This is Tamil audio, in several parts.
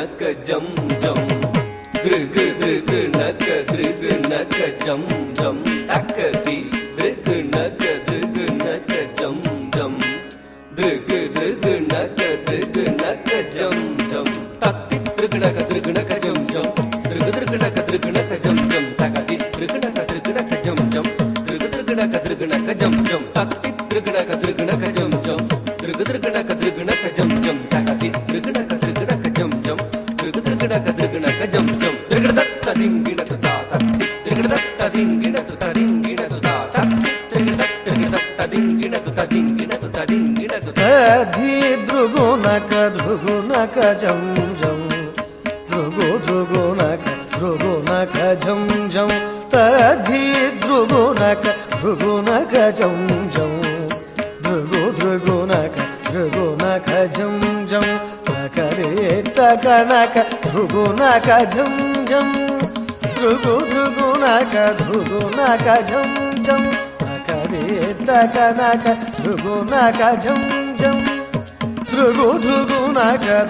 நக ஜம் ஜம் கிருகு கிருகு நக கிருகு நக ஜம் ஜம் தக்கதி கிருகு நக கிருகு நக ஜம் ஜம் கிருகு கிருகு நக கிருகு நக ஜம் ஜம் தத்தி கிருகு நக கிருகு நக ஜம் ஜம் கிருகு கிருகு நக கிருகு நக ஜம் ஜம் தக்கதி கிருகு நக கிருகு நக ஜம் ஜம் கிருகு கிருகு நக கிருகு நக ஜம் ஜம் தத்தி கிருகு நக கிருகு நக ஜம் ஜம் கிருகு கிருகு நக கிருகு நக ஜம் ஜம் தக்கதி கிருகு நக கிருகு நக ஜம் ஜம் கிருகு கிருகு நக கிருகு நக ஜம் ஜம் கிருகு தத்த திங்கிணது தா தத்தி கிருகு தத்த திங்கிணது தரிங்கிணது தா தத்தி கிருகு தத்த திங்கிணது ததிங்கிணது ததிங்கிணது ததி த்ருகுணக த்ருகுணக ஜம் ஜம் த்ருகுணக ஜம் ஜம் ததி த்ருகுணக த்ருகுணக ஜம் ஜம் த்ருகுணக ஜம் ஜம் தகரே தகனக த்ருகுணக ஜம் ஜம் த்ருகுணக ஜம் ஜம் தகரே தகனக த்ருகுணக ஜம் ஜம்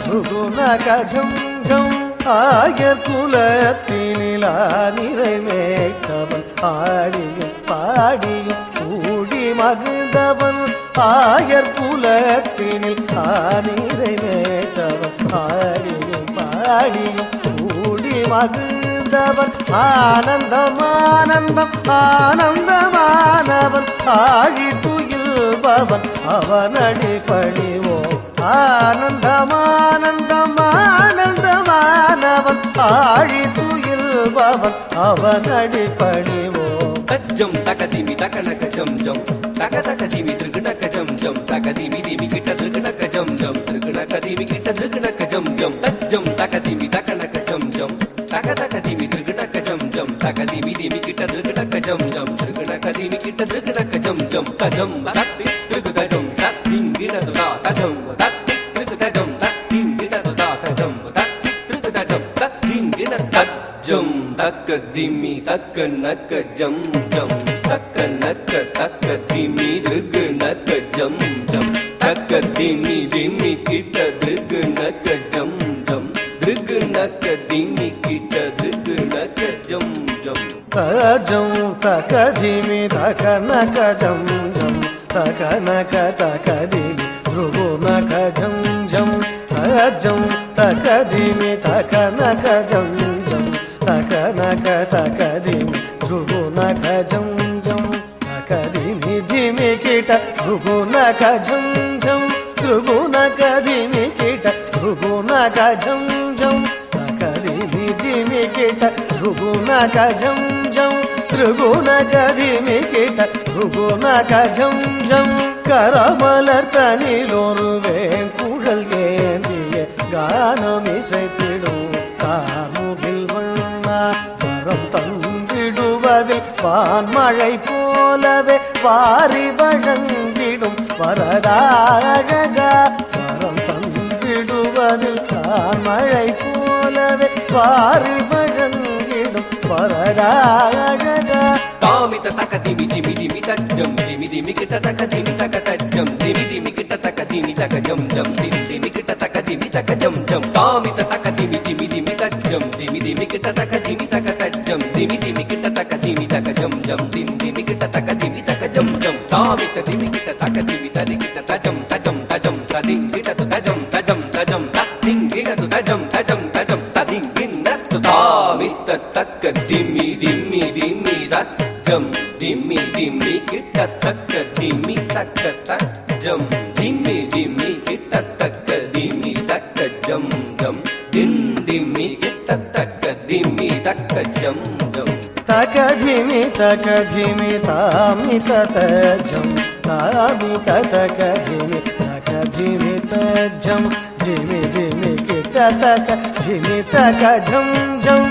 த்ருகுணக ஜம் ஜம் ஆயர் குலத்தினிலா நிறைவேற்றவன் ஆடியும் பாடியும் கூடி மகிழ்ந்தவன் ஆயர் குலத்தினில் நிறைவேற்றவன் ஆடியும் பாடியும் கூடி மகிழ்ந்தவன் ஆனந்தம் ஆனந்தம் ஆனந்தமானவன் ஆழி துயில்பவன் அவனடி பணிவோம் ஆனந்தம் ஆனந்தம் ஆனந்தமானவன் ஆழி துயில்பவன் அவனடி பணிவோம் தஜம் தகதிமி தகனக ஜம் ஜம் தக தகதிமி திருகுணக ஜம் ஜம் தகதிமி திமி கிட்ட திருகுணக ஜம் ஜம் திருகுணக திமி கிட்ட திருகுணக ஜம் ஜம் தஜம் தகதிமி தகனக ஜம் ஜம் தக தகதிமி திருகுணக ஜம் ஜம் தகதிமி திமி கிட்ட திருகுணக ஜம் ஜம் திருகுணக திமி கிட்ட திருகுணக ஜம் ஜம் தஜம் தத்தி திருகு தஜம் தத்திங்கிணது தா தஜம் தத்தி திருகு தஜம் தத்திங்கிணது தா தஜம் தத்தி திருகு தஜம் தத்திங்கிணது தஜம் தக்க திமி தக்க நக்க ஜம் ஜம் தக்க நக்க தக்க திமி திருகு நக்க ஜம் ஜம் தக்க திமி திமி கிட்ட திருகு நக்க ஜம் ஜம் திருகு நக்க திமி கிட்ட திருகு நக்க ஜம் ஜம் தஜம் தக திமி தக நக ஜம் ஜம் தக நக தக திமி த்ருகுணக ஜம் ஜம் தஜம் தக திமி தக நக ஜம் ஜம் தக நக தக திமி த்ருகுணக ஜம் ஜம் தக திமி திமி கிட்ட த்ருகுணக ஜம் ஜம் த்ருகுணக திமி கிட்ட த்ருகுணக ஜம் ஜம் தக திமி திமி கிட்ட த்ருகுணக ஜம் ஜம் த்ருகுணக திமி கிட்ட த்ருகுணக ஜம் ஜம் கரமலர் தனிலொரு வேங்குழல் ஏந்திய கானம் இசைத்திடும் காமுகில் வண்ணா வரம் தந்திடுவதில் வான்மழை போலவே வாரி வழங்கிடும் வரதாழகா வரம் தந்திடுவதில் வான்மழை போலவே வாரி வழங்கிடும் வரதாழகா தாமித தக்க திமி திமி திமி தஜம் திமி திமி கிட்ட தக்க திமி தக்க தஜம் திமி திமி கிட்ட தக்க திமி தக்க ஜம் ஜம் திமி திமி கிட்ட தக்க திமி தக்க ஜம் ஜம் தாமித தக்க திமி திமி திமி தஜம் திமி திமி கிட்ட தக்க திமி தக்க தஜம் திமி திமி கிட்ட தக்க திமி தக்க ஜம் ஜம் திமி திமி கிட்ட தக்க திமி தக்க ஜம் ஜம் தாமித திமி கிட்ட தக்க திமி தரி கிட்ட தஜம் தஜம் தஜம் ததிங் கிட்ட தஜம் தஜம் தஜம் ததிங் கிட்ட தஜம் தஜம் தஜம் ததிங் கிட்ட தாமித தக்க திமி திமி திமி தஜம் திமி திமி கிட்ட தக்க திமி தக்க தஜம் திமி திமி கிட்ட தக்க திமி தக்க ஜம் ஜம் திமி கிட்ட தக்க திமி தக்க ஜம் ஜம் தக திமி தாமி தஜம் தாமி தக திமி தஜம் திமி திமி கிட்ட தக திமி தக ஜம் ஜம்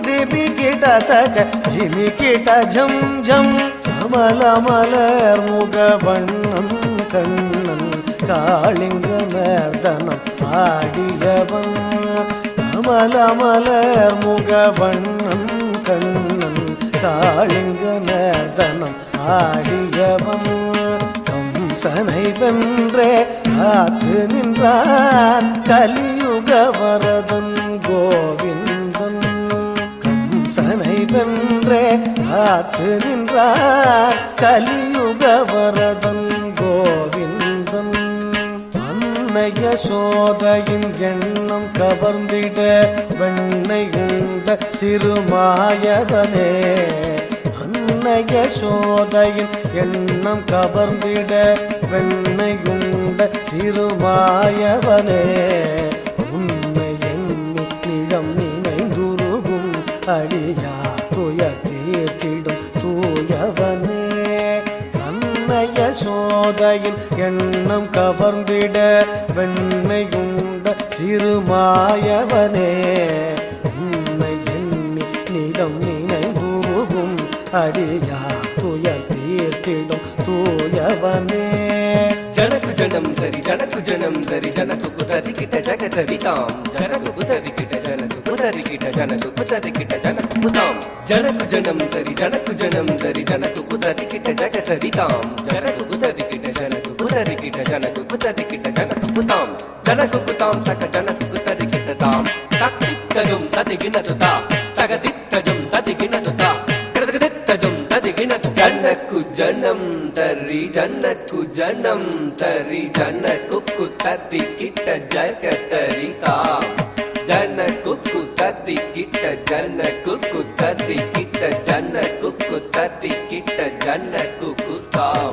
திமி கிட்ட தக திமி கிட்ட ஜம் ஜம் கமல மலர் முகவண்ணன் கண்ணன் காளிங்க நர்தனம் ஆடியவன் கமல மலர் முகவண்ணன் கண்ணன் காளிங்க நர்தனம் ஆடியவன் கம்சனை வென்றே காத்து நின்றான் கலியுக வரதன் கோவிந்தன் கம்சனை வென்றே காத்து நின்றார் கலியுக வரதன் கோவிந்தன் அன்னைய சோதையின் எண்ணம் கவர்ந்திட வெண்ணை உண்ட சிறுமாயவனே அன்னைய சோதையின் எண்ணம் கவர்ந்திட வெண்ணை உண்ட சிறுமாயவனே உண்மை எண்ணி நிலம் நினைந்துருகும் அடியார் துயர் தீர்த்திடும் தூயவனே அன்னைய சோதையின் எண்ணம் கவர்ந்திட வெண்ணை உண்ட சிறுமாயவனே உண்மை எண்ணி நிலம் நினைந்துருகும் அடியார் துயர் தீர்த்திடும் தூயவனே ಜನಕು ಜನಂ ಧರಿ ಜನಕು ಜನಂ ಧರಿ ಜನಕು ಕುತರಿ ಕಿಟ ಜಗತರಿ ತಾಂ ಜನಕು ಕುತರಿ ಕಿಟ ಜನಕು ಕುತರಿ ಕಿಟ ಜನಕು ಕುತರಿ ಕಿಟ ಜನಕು ಕುತಾಂ ಜನಕು ಜನಂ ಧರಿ ಜನಕು ಜನಂ ಧರಿ ಜನಕು ಕುತರಿ ಕಿಟ ಜಗತರಿ ತಾಂ ಜನಕು ಕುತರಿ ಕಿಟ ಜನಕು ಕುತರಿ ಕಿಟ ಜನಕು ಕುತರಿ ಕಿಟ ಜನಕು ಕುತಾಂ ಜನಕು ಕುತಾಂ ತಕ ಜನಕು ಕುತರಿ ಕಿಟ ತಾಂ ತಕ್ತಿತ್ತಜಂ ತದಿಗಿನತು ತಾ ತಗದಿತ್ತಜಂ ತದಿಗಿನತು ತಾ ಕಡದಗದಿತ್ತಜಂ ತದಿಗಿನತು ಜನಕು ಜನಂ ಧರಿ ಜನಕು ಜನಂ ಧರಿ ಜನಕು ಕುತರಿ ಕಿಟ ಜಗತರಿ ತಾಂ ಜನಕು ಕುತರಿ ಕಿಟ ಜನಕು ಕುತರಿ ಕಿಟ ಜನಕು ಕುತರಿ ಕಿಟ ಜನಕು ಕುತಾಂ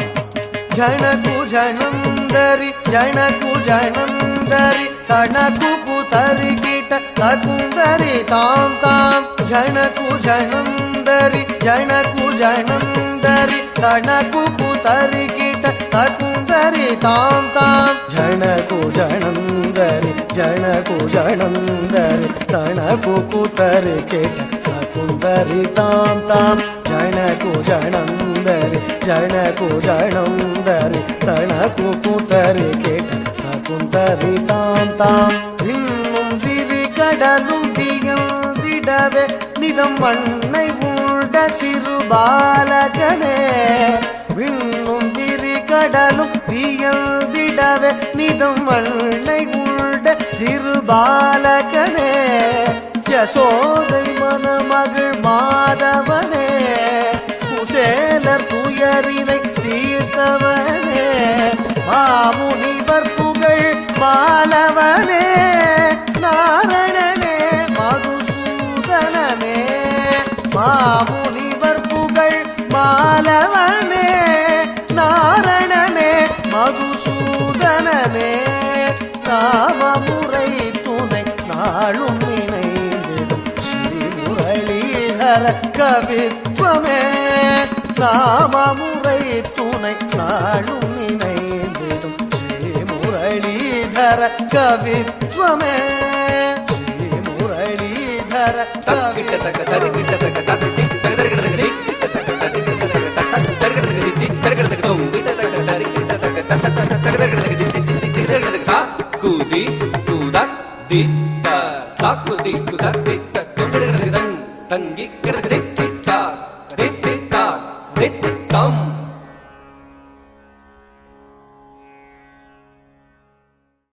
ಜನಕು ಜನಂದರಿ ಜನಕು ಜನಂದರಿ ತನಕು ಕುತರಿ ಕಿಟ ತಕುಂದರಿ ತಾಂ ತಾಂ ಜನಕು ಜನಂದರಿ ಜನಕು ಜನಂದರಿ ತನಕು ಕುತರಿ ಕಿಟ ತಕುಂದರಿ ತಾಂ ತಾಂ ಜನಕು ಜನಂದರಿ ಜನಕು ಜನಂದರಿ ತನಕು ಕುತರಿ ಕಿಟ ತಕುಂದರಿ ತಾಂ ತಾಂ ಜನಕು ಜನಂದರಿ ಜನಕು ಜನಂದರಿ ತನಕು ಕುತರಿ ಕಿಟ தகுந்தரி தாம் தாம் இன்னும் விரி கடலும் வியந்திடவே நிதம் மண்ணை உண்ட சிறு பாலகனே விண்ணும் விரி கடலும் வியந்திடவே நிதம் மண்ணை உண்ட சிறு பாலகனே யசோதை மணமகள் மாதவனே குசேலர் துயரினை தீர்த்தவனே மாமுனிவர் புகழ் மாலவனே நாரணனே மதுசூதனனே மாமுனிவர் புகழ் மாலவனே நாரணனே மதுசூதனனே நாமமுறை துணை நாளும் நினைந்திடும் ஸ்ரீமுரளீதர கவித்வமே நாமமுறை துணை நாளும் நினைந்திடும் ஸ்ரீமுரளீதர கவித்வமே ஸ்ரீமுரளீதர தக்கிட்ட தக்க தரி கிட்ட தக்க தக்கி தகதரகிட தகதி கிட்ட தக்க தரி கிட்ட தக்க தக்க தரகிட தகதி தரகிட தக்க தொம் கிட்ட தக்க தரி கிட்ட தக்க தக்க தகதரகிட தகதி தகதரகிட தக்க கூதி கூதக் திட்ட தாக்குதி குதக் திட்ட தொங்கடகிட தகதன் தங்கி கிட தகதி